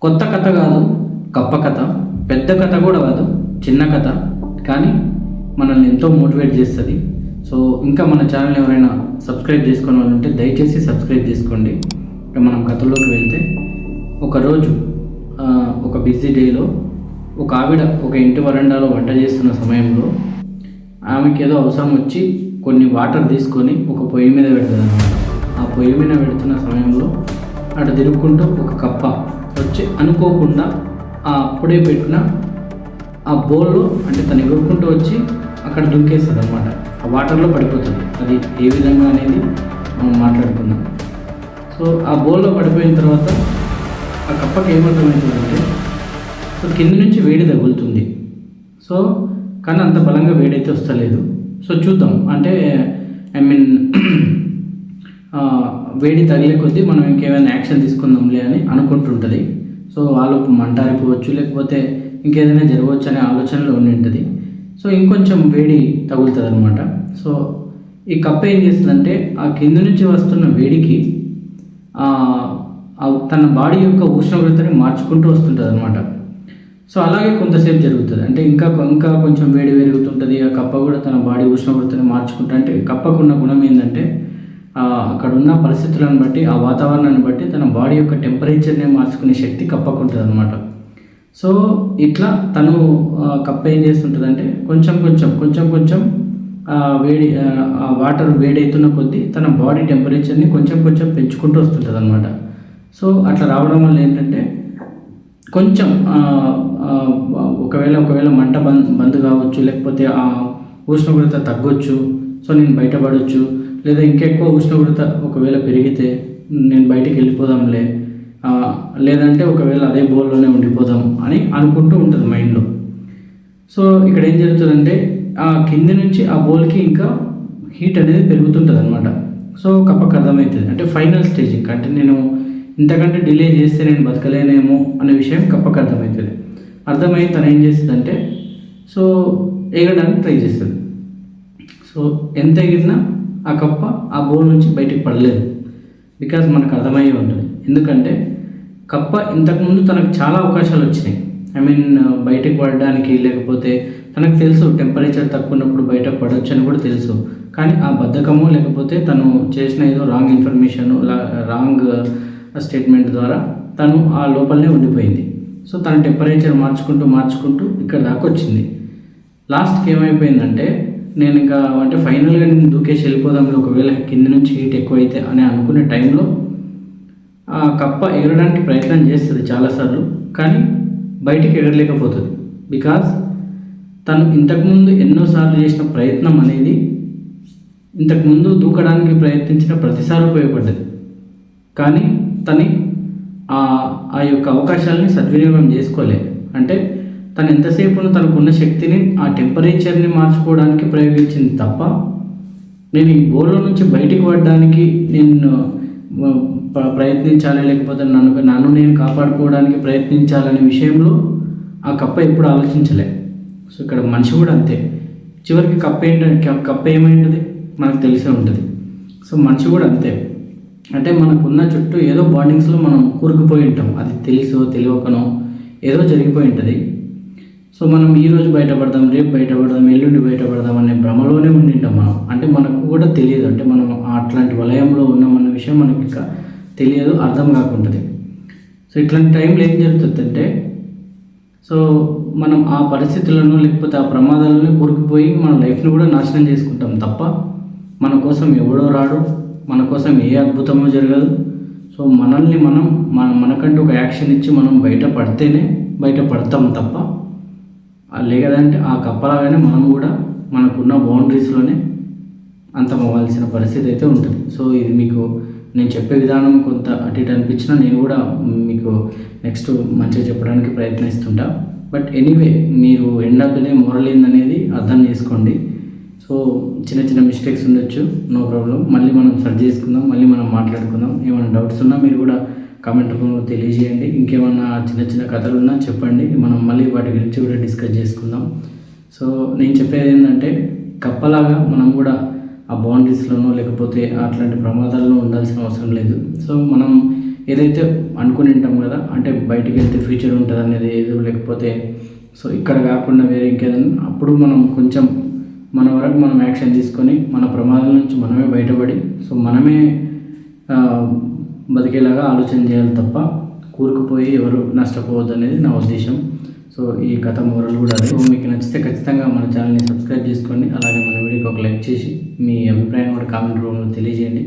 కొత్త కథ కాదు, కప్ప కథ. పెద్ద కథ కూడా కాదు, చిన్న కథ. కానీ మనల్ని ఎంతో మోటివేట్ చేస్తుంది. సో ఇంకా మన ఛానల్ ఎవరైనా సబ్స్క్రైబ్ చేసుకునే వాళ్ళు ఉంటే దయచేసి సబ్స్క్రైబ్ చేసుకోండి. ఇక మనం కథలోకి వెళ్తే, ఒకరోజు ఒక బిజీ డేలో ఒక ఆవిడ ఒక ఇంటి వరండాలో వంట చేస్తున్న సమయంలో ఆమెకి ఏదో అవసరం వచ్చి కొన్ని వాటర్ తీసుకొని ఒక పొయ్యి మీద పెడుతుంది అనమాట. ఆ పొయ్యి మీద పెడుతున్న సమయంలో అటు తిరుక్కుంటూ ఒక కప్ప వచ్చి అనుకోకుండా అప్పుడే పెట్టిన ఆ బౌల్లో, అంటే తను ఎగురుకుంటూ వచ్చి అక్కడ దుంకేస్తుంది అనమాట. ఆ వాటర్లో పడిపోతుంది. అది ఏ విధంగా అనేది మనం మాట్లాడుకుందాం. సో ఆ బౌల్లో పడిపోయిన తర్వాత ఆ కప్పకి ఏమర్థమవుతుందంటే, సో కింద నుంచి వేడి తగులుతుంది. సో కానీ అంత బలంగా వేడైతే వస్తలేదు. సో చూద్దాం, అంటే వేడి తగిలే కొద్దీ మనం ఇంకేమైనా యాక్షన్ తీసుకుందాంలే అని అనుకుంటుంటుంది. సో వాళ్ళకు మంట ఆరిపోవచ్చు, లేకపోతే ఇంకేదైనా జరగవచ్చు అనే ఆలోచనలో ఉండి ఉంటుంది. సో ఇంకొంచెం వేడి తగులుతుంది అనమాట. సో ఈ కప్ప ఏం చేస్తుందంటే, ఆ కింద నుంచి వస్తున్న వేడికి తన బాడీ యొక్క ఉష్ణోగ్రతని మార్చుకుంటూ వస్తుంటుంది అనమాట. సో అలాగే కొంతసేపు జరుగుతుంది. అంటే ఇంకా కొంచెం వేడి పెరుగుతుంటుంది. ఆ కప్ప కూడా తన బాడీ ఉష్ణోగ్రతని మార్చుకుంటా, అంటే కప్పకున్న గుణం ఏంటంటే అక్కడ ఉన్న పరిస్థితులను బట్టి, ఆ వాతావరణాన్ని బట్టి తన బాడీ యొక్క టెంపరేచర్ని మార్చుకునే శక్తి కప్పకుంటుంది అనమాట. సో ఇట్లా తను కప్ప ఏం చేస్తుంటుందంటే, కొంచెం వేడి వాటర్ వేడవుతున్న కొద్దీ తన బాడీ టెంపరేచర్ని కొంచెం పెంచుకుంటూ వస్తుంటుంది అనమాట. సో అట్లా రావడం వల్ల ఏంటంటే, కొంచెం ఒకవేళ మంట బంద్ కావచ్చు, లేకపోతే ఆ ఉష్ణోగ్రత తగ్గొచ్చు. సో నేను బయటపడవచ్చు, లేదా ఇంకెక్కువ ఉష్ణోగ్రత ఒకవేళ పెరిగితే నేను బయటికి వెళ్ళిపోదాంలే, లేదంటే ఒకవేళ అదే బౌల్లోనే ఉండిపోదాం అని అనుకుంటూ ఉంటుంది మైండ్లో. సో ఇక్కడ ఏం జరుగుతుందంటే, ఆ కింది నుంచి ఆ బౌల్కి ఇంకా హీట్ అనేది పెరుగుతుంటుంది అనమాట. సో కప్పకు అర్థమవుతుంది, అంటే ఫైనల్ స్టేజ్, అంటే నేను ఇంతకంటే డిలే చేస్తే నేను బతకలేనేమో అనే విషయం కప్పకు అర్థమవుతుంది. అర్థమై తను ఏం చేస్తుందంటే, సో ఎగడానికి ట్రై చేస్తుంది. సో ఎంత ఎగిరినా ఆ కప్ప ఆ బౌల్ నుంచి బయటికి పడలేదు. బికాజ్ మనకు అర్థమయ్యే ఉంటుంది. ఎందుకంటే కప్ప ఇంతకుముందు తనకు చాలా అవకాశాలు వచ్చినాయి. బయటకు పడడానికి, లేకపోతే తనకు తెలుసు టెంపరేచర్ తక్కువ ఉన్నప్పుడు బయట పడవచ్చు అని కూడా తెలుసు. కానీ ఆ బద్ధకము, లేకపోతే తను చేసిన ఏదో రాంగ్ ఇన్ఫర్మేషన్, రాంగ్ స్టేట్మెంట్ ద్వారా తను ఆ లోపలనే ఉండిపోయింది. సో తన టెంపరేచర్ మార్చుకుంటూ ఇక్కడ దాకా వచ్చింది. లాస్ట్కి ఏమైపోయిందంటే, నేను ఇంకా అంటే ఫైనల్గా నేను దూకేసి వెళ్ళిపోదాం, ఒకవేళ కింద నుంచి హీట్ ఎక్కువైతే అని అనుకునే టైంలో ఆ కప్ప ఎగరడానికి ప్రయత్నం చేస్తుంది చాలాసార్లు, కానీ బయటికి ఎగరలేకపోతుంది. బికాజ్ తను ఇంతకుముందు ఎన్నోసార్లు చేసిన ప్రయత్నం అనేది ఇంతకుముందు దూకడానికి ప్రయత్నించిన ప్రతిసారి ఉపయోగపడ్డది. కానీ ఆ యొక్క అవకాశాలని సద్వినియోగం చేసుకోలే. అంటే తను ఎంతసేపు తనకున్న శక్తిని ఆ టెంపరేచర్ని మార్చుకోవడానికి ప్రయోగించింది తప్ప, నేను ఈ బౌల్లో నుంచి బయటికి పడడానికి నేను ప్రయత్నించాలి, లేకపోతే నన్ను నేను కాపాడుకోవడానికి ప్రయత్నించాలనే విషయంలో ఆ కప్ప ఎప్పుడు ఆలోచించలే. సో ఇక్కడ మనిషి కూడా అంతే. చివరికి కప్ప ఏమైంటుంది మనకు తెలిసే ఉంటుంది. సో మనిషి కూడా అంతే. అంటే మనకున్న చుట్టూ ఏదో బాండింగ్స్లో మనం కూరుకుపోయి ఉంటాం. అది తెలుసో తెలియకనో ఏదో జరిగిపోయి ఉంటుంది. సో మనం ఈరోజు బయటపడదాం, రేపు బయటపడదాం, ఎల్లుండి బయటపడదాం అనే భ్రమలోనే ఉండింటాం మనం. అంటే మనకు కూడా తెలియదు, అంటే మనం అట్లాంటి వలయంలో ఉన్నామన్న విషయం మనకి ఇంకా తెలియదు, అర్థం కాకుంటుంది. సో ఇట్లాంటి టైంలో ఏం జరుగుతుందంటే, సో మనం ఆ పరిస్థితులను, లేకపోతే ఆ ప్రమాదాలను కూరుకుపోయి మన లైఫ్ని కూడా నాశనం చేసుకుంటాం తప్ప, మన కోసం ఎవడో రాడు, మన కోసం ఏ అద్భుతమో జరగదు. సో మనల్ని మనకంటూ ఒక యాక్షన్ ఇచ్చి మనం బయటపడతాం తప్ప, లేదంటే ఆ కప్పలాగానే మనం కూడా మనకున్న బౌండరీస్లోనే అంతమవ్వాల్సిన పరిస్థితి అయితే ఉంటుంది. సో ఇది మీకు నేను చెప్పే విధానం కొంత అటు ఇటు అనిపించినా నేను కూడా మీకు నెక్స్ట్ మంచిగా చెప్పడానికి ప్రయత్నిస్తుంటా. బట్ ఎనీవే, మీరు end of the day moral ఏందనేది అర్థం చేసుకోండి. సో చిన్న మిస్టేక్స్ ఉండొచ్చు, నో ప్రాబ్లం. మళ్ళీ మనం సర్చ్ చేసుకుందాం, మళ్ళీ మనం మాట్లాడుకుందాం. ఏమైనా డౌట్స్ ఉన్నా మీరు కూడా కామెంట్ రూపంలో తెలియజేయండి. ఇంకేమన్నా చిన్న కథలు ఉన్నా చెప్పండి, మనం మళ్ళీ వాటి గురించి కూడా డిస్కస్ చేసుకుందాం. సో నేను చెప్పేది ఏంటంటే, కప్పలాగా మనం కూడా ఆ బౌండరీస్లోనో లేకపోతే అట్లాంటి ప్రమాదాల్లో ఉండాల్సిన అవసరం లేదు. సో మనం ఏదైతే అనుకుని ఉంటాం కదా, అంటే బయటికి వెళ్తే ఫ్యూచర్ ఉంటుంది అనేది ఏదో, లేకపోతే సో ఇక్కడ కాకుండా వేరే ఇంకేదైనా, అప్పుడు మనం కొంచెం మన వరకు మనం యాక్షన్ తీసుకొని మన ప్రమాదాల నుంచి మనమే బయటపడి సో మనమే బతికేలాగా ఆలోచన చేయాలి తప్ప కూరుకుపోయి ఎవరు నష్టపోవద్దు అనేది నా ఉద్దేశం. సో ఈ కథ మోరల్ కూడా అదే. సో మీకు నచ్చితే ఖచ్చితంగా మన ఛానల్ని సబ్స్క్రైబ్ చేసుకోండి. అలాగే మన వీడియోకి ఒక లైక్ చేసి మీ అభిప్రాయం కూడా కామెంట్ రూమ్లో తెలియజేయండి.